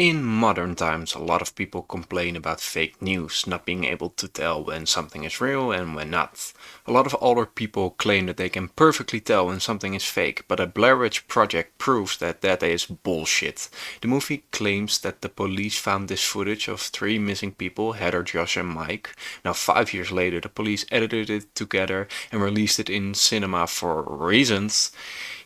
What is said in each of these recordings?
In modern times, a lot of people complain about fake news, not being able to tell when something is real and when not. A lot of older people claim that they can perfectly tell when something is fake, but a Blair Witch project proves that that is bullshit. The movie claims that the police found this footage of three missing people, Heather, Josh and Mike. Now 5 years later, the police edited it together and released it in cinema for reasons.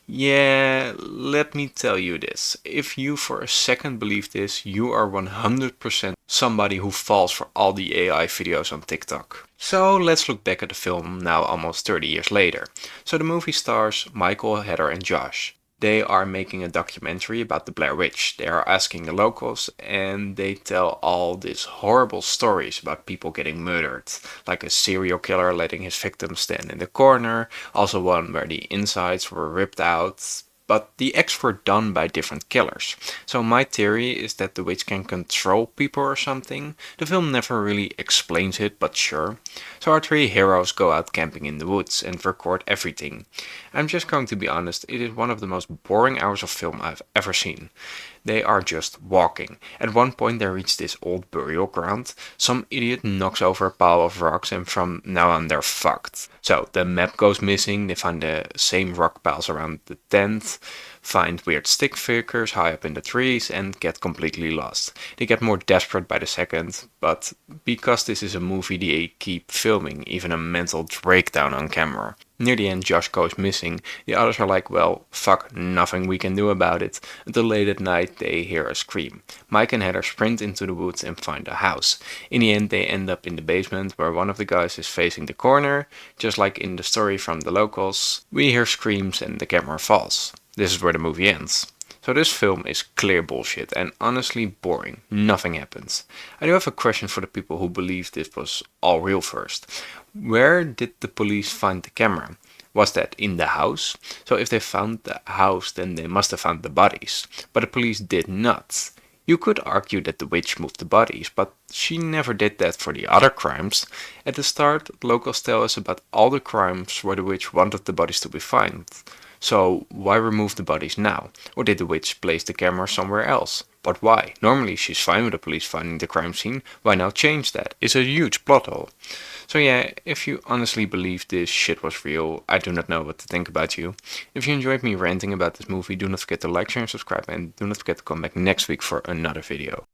Yeah, let me tell you this. If you for a second believe this, you are 100% somebody who falls for all the AI videos on TikTok. So let's look back at the film now almost 30 years later. So the movie stars Michael, Heather and Josh. They are making a documentary about the Blair Witch. They are asking the locals and they tell all these horrible stories about people getting murdered. Like a serial killer letting his victims stand in the corner, also one where the insides were ripped out. But the acts were done by different killers. So my theory is that the witch can control people or something. The film never really explains it, but sure. So our three heroes go out camping in the woods and record everything. I'm just going to be honest, it is one of the most boring hours of film I've ever seen. They are just walking. At one point they reach this old burial ground. Some idiot knocks over a pile of rocks and from now on they're fucked. So the map goes missing, they find the same rock piles around the tent, find weird stick figures high up in the trees and get completely lost. They get more desperate by the second, but because this is a movie they keep filming, even a mental breakdown on camera. Near the end Josh goes missing, the others are like, well, fuck, nothing we can do about it, until late at night they hear a scream. Mike and Heather sprint into the woods and find a house. In the end they end up in the basement where one of the guys is facing the corner, just like in the story from the locals. We hear screams and the camera falls. This is where the movie ends. So this film is clear bullshit and honestly boring. Nothing happens. I do have a question for the people who believe this was all real first. Where did the police find the camera? Was that in the house? So if they found the house, then they must have found the bodies. But the police did not. You could argue that the witch moved the bodies, but she never did that for the other crimes. At the start, locals tell us about all the crimes where the witch wanted the bodies to be found. So why remove the bodies now? Or did the witch place the camera somewhere else? But why? Normally she's fine with the police finding the crime scene. Why now change that? It's a huge plot hole. So yeah, if you honestly believe this shit was real, I do not know what to think about you. If you enjoyed me ranting about this movie, do not forget to like, share and subscribe, and do not forget to come back next week for another video.